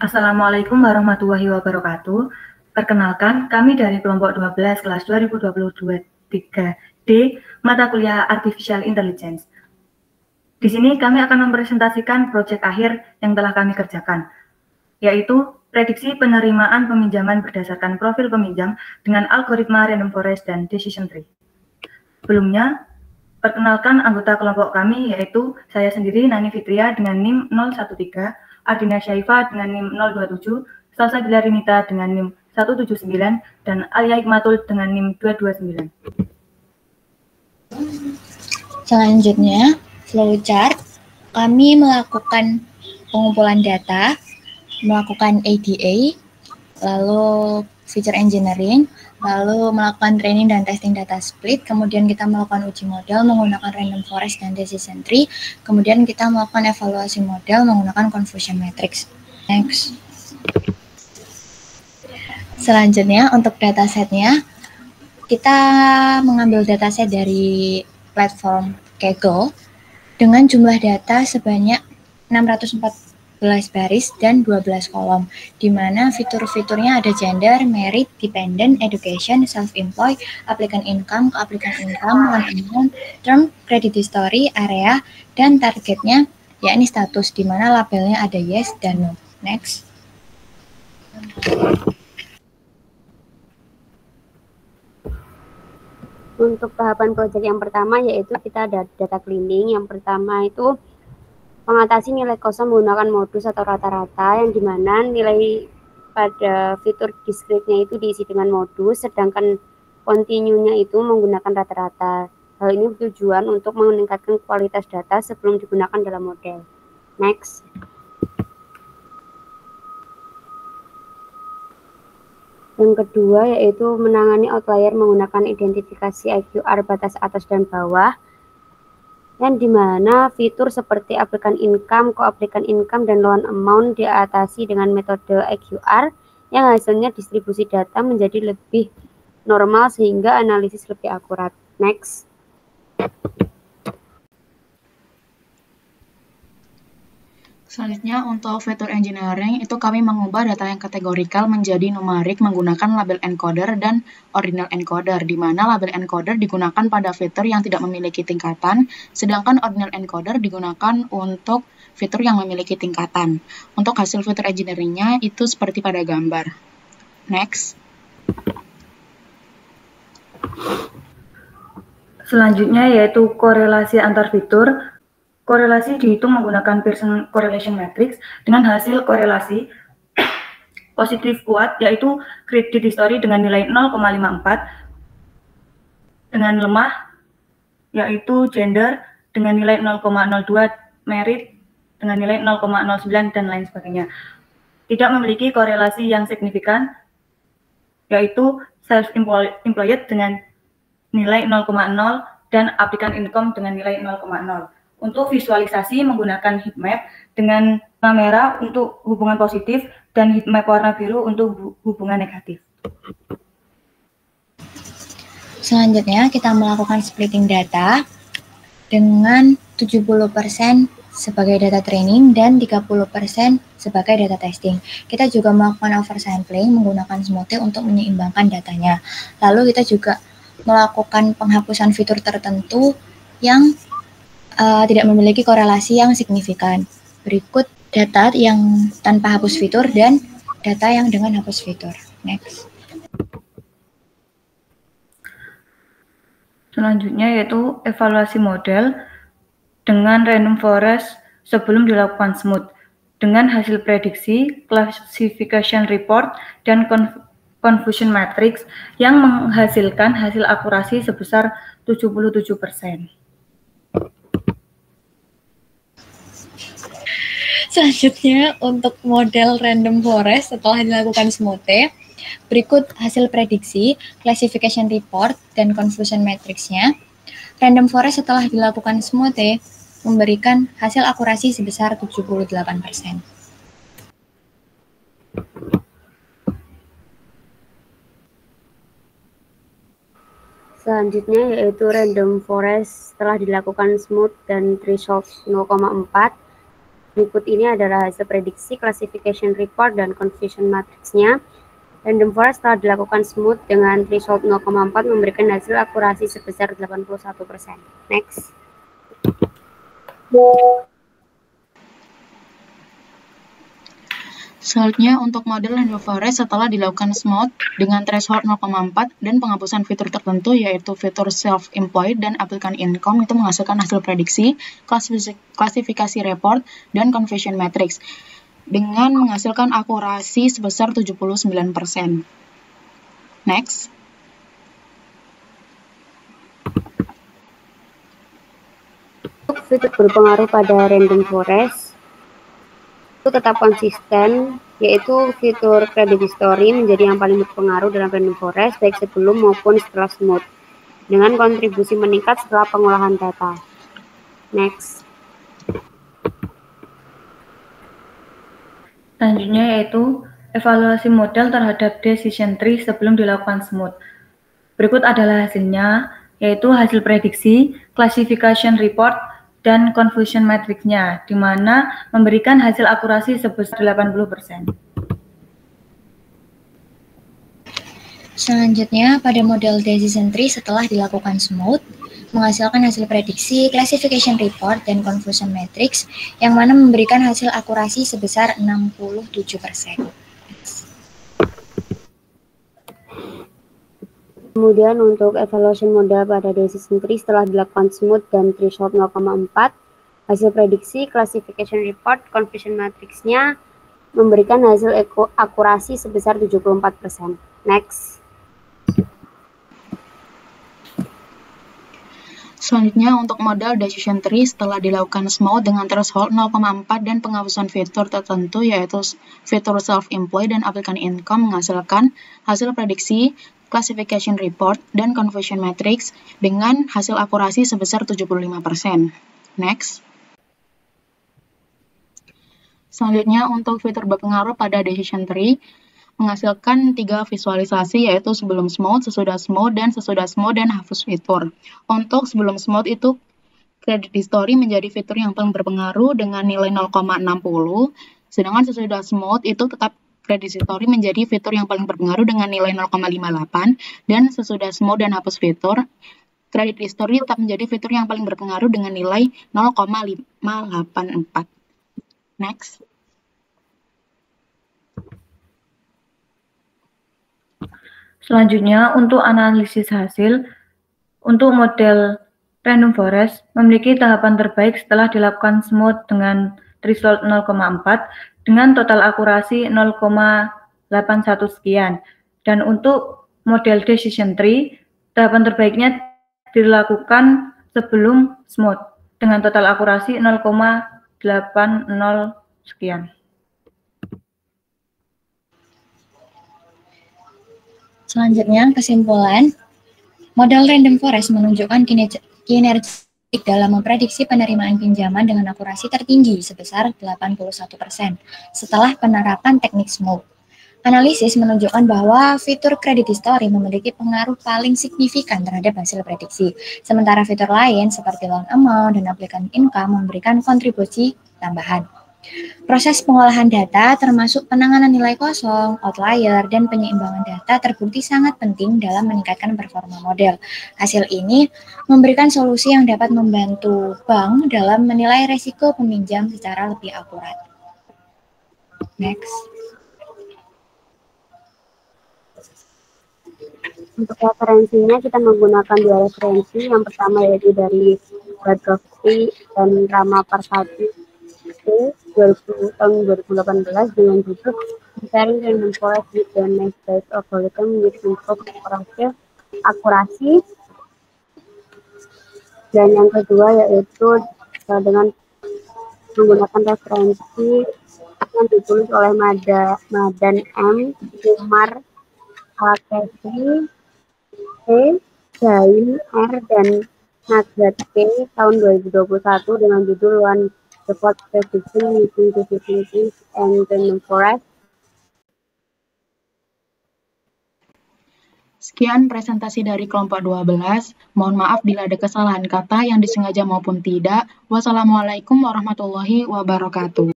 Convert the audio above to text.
Assalamualaikum warahmatullahi wabarakatuh. Perkenalkan, kami dari kelompok 12 kelas 2022-3D mata kuliah Artificial Intelligence. Di sini kami akan mempresentasikan proyek akhir yang telah kami kerjakan, yaitu prediksi penerimaan peminjaman berdasarkan profil peminjam dengan algoritma random forest dan decision tree. Sebelumnya, perkenalkan anggota kelompok kami, yaitu saya sendiri Nani Fitria dengan NIM 013, Ardina Syaifa dengan NIM 027, Salsa Bilarinita dengan NIM 179, dan Alia Hikmatul dengan NIM 229. Selanjutnya, flowchart. Kami melakukan pengumpulan data, melakukan ADA, lalu feature engineering, lalu melakukan training dan testing data split, kemudian kita melakukan uji model menggunakan random forest dan decision tree, kemudian kita melakukan evaluasi model menggunakan confusion matrix. Next. Selanjutnya, untuk datasetnya, kita mengambil dataset dari platform Kaggle dengan jumlah data sebanyak 614 baris dan 12 kolom, di mana fitur-fiturnya ada gender, merit, dependent, education, self-employed, applicant income, one income, term, credit history, area, dan targetnya yakni status, di mana labelnya ada yes dan no. Next. Untuk tahapan proyek yang pertama yaitu kita ada data cleaning. Yang pertama itu mengatasi nilai kosong menggunakan modus atau rata-rata, yang dimana nilai pada fitur discrete-nya itu diisi dengan modus, sedangkan continue-nya itu menggunakan rata-rata. Hal ini bertujuan untuk meningkatkan kualitas data sebelum digunakan dalam model. Next. Yang kedua yaitu menangani outlier menggunakan identifikasi IQR batas atas dan bawah, yang dimana fitur seperti applicant income, co-applicant income, dan loan amount diatasi dengan metode IQR yang hasilnya distribusi data menjadi lebih normal sehingga analisis lebih akurat. Next. Selanjutnya, untuk fitur engineering, itu kami mengubah data yang kategorikal menjadi numerik menggunakan label encoder dan ordinal encoder, di mana label encoder digunakan pada fitur yang tidak memiliki tingkatan, sedangkan ordinal encoder digunakan untuk fitur yang memiliki tingkatan. Untuk hasil fitur engineering-nya itu seperti pada gambar. Next. Selanjutnya yaitu korelasi antar fitur. Korelasi dihitung menggunakan Pearson Correlation Matrix dengan hasil korelasi positif kuat, yaitu credit history dengan nilai 0,54, dengan lemah yaitu gender dengan nilai 0,02, merit dengan nilai 0,09, dan lain sebagainya. Tidak memiliki korelasi yang signifikan, yaitu self-employed dengan nilai 0,0 dan applicant income dengan nilai 0,0. Untuk visualisasi menggunakan heatmap dengan warna merah untuk hubungan positif dan heatmap warna biru untuk hubungan negatif. Selanjutnya kita melakukan splitting data dengan 70% sebagai data training dan 30% sebagai data testing. Kita juga melakukan oversampling menggunakan Smoothie untuk menyeimbangkan datanya. Lalu kita juga melakukan penghapusan fitur tertentu yang tidak memiliki korelasi yang signifikan. Berikut data yang tanpa hapus fitur dan data yang dengan hapus fitur. Next. Selanjutnya yaitu evaluasi model dengan random forest sebelum dilakukan smooth dengan hasil prediksi, classification report, dan confusion matrix yang menghasilkan hasil akurasi sebesar 77%. Selanjutnya, untuk model random forest setelah dilakukan smoothie, berikut hasil prediksi, classification report, dan confusion matrix-nya. Random forest setelah dilakukan smoothie memberikan hasil akurasi sebesar 78%. Selanjutnya yaitu random forest setelah dilakukan smooth dan threshold 0,4. Berikut ini adalah hasil prediksi, classification report, dan confusion matrix-nya. Random forest telah dilakukan smooth dengan threshold 0,4 memberikan hasil akurasi sebesar 81%. Next. Selanjutnya, untuk model random forest setelah dilakukan smooth dengan threshold 0,4 dan penghapusan fitur tertentu yaitu fitur self-employed dan applicant income itu menghasilkan hasil prediksi, klasifikasi report, dan confusion matrix dengan menghasilkan akurasi sebesar 79%. Next. Fitur berpengaruh pada random forest itu tetap konsisten, yaitu fitur credit history menjadi yang paling berpengaruh dalam random forest baik sebelum maupun setelah smooth, dengan kontribusi meningkat setelah pengolahan data. Next. Selanjutnya yaitu evaluasi model terhadap decision tree sebelum dilakukan smooth. Berikut adalah hasilnya, yaitu hasil prediksi, classification report, dan confusion matrix-nya, di mana memberikan hasil akurasi sebesar 80%. Selanjutnya, pada model decision tree setelah dilakukan smooth, menghasilkan hasil prediksi, classification report, dan confusion matrix, yang mana memberikan hasil akurasi sebesar 67%. Kemudian untuk evaluation model pada decision tree setelah dilakukan smooth dan threshold 0,4, hasil prediksi, classification report, confusion matrix-nya memberikan hasil akurasi sebesar 74%. Next. Selanjutnya, untuk model decision tree setelah dilakukan smooth dengan threshold 0,4 dan penghapusan fitur tertentu yaitu fitur self-employed dan applicant income menghasilkan hasil prediksi, classification report, dan confusion matrix dengan hasil akurasi sebesar 75%. Next. Selanjutnya, untuk fitur berpengaruh pada decision tree, menghasilkan 3 visualisasi yaitu sebelum smooth, sesudah smooth, dan hapus fitur. Untuk sebelum smooth itu credit history menjadi fitur yang paling berpengaruh dengan nilai 0,60, sedangkan sesudah smooth itu tetap credit history menjadi fitur yang paling berpengaruh dengan nilai 0,58, dan sesudah smooth dan hapus fitur, credit history tetap menjadi fitur yang paling berpengaruh dengan nilai 0,584. Next. Selanjutnya, untuk analisis hasil, untuk model random forest memiliki tahapan terbaik setelah dilakukan smooth dengan threshold 0,4 dengan total akurasi 0,81 sekian. Dan untuk model decision tree, tahapan terbaiknya dilakukan sebelum smooth dengan total akurasi 0,80 sekian. Selanjutnya, kesimpulan. Model random forest menunjukkan kinergetik dalam memprediksi penerimaan pinjaman dengan akurasi tertinggi sebesar 81% setelah penerapan teknik smooth. Analisis menunjukkan bahwa fitur credit history memiliki pengaruh paling signifikan terhadap hasil prediksi, sementara fitur lain seperti loan amount dan applicant income memberikan kontribusi tambahan. Proses pengolahan data termasuk penanganan nilai kosong, outlier, dan penyeimbangan data terbukti sangat penting dalam meningkatkan performa model. Hasil ini memberikan solusi yang dapat membantu bank dalam menilai risiko peminjam secara lebih akurat. Next. Untuk referensinya kita menggunakan 2 referensi. Yang pertama yaitu dari Badrovsky dan Rama Persati tahun 2018 dengan judul Comparing Random Forest with the Next Best Algorithm with Improved Akurasi. Dan yang kedua yaitu dengan menggunakan referensi yang ditulis oleh Madan M, Umar Al-Kefri, Jain R, dan Nagrat P tahun 2021 dengan judul One Report Prediction Using Decision Trees and Random Forest. Sekian presentasi dari kelompok 12. Mohon maaf bila ada kesalahan kata yang disengaja maupun tidak. Wassalamualaikum warahmatullahi wabarakatuh.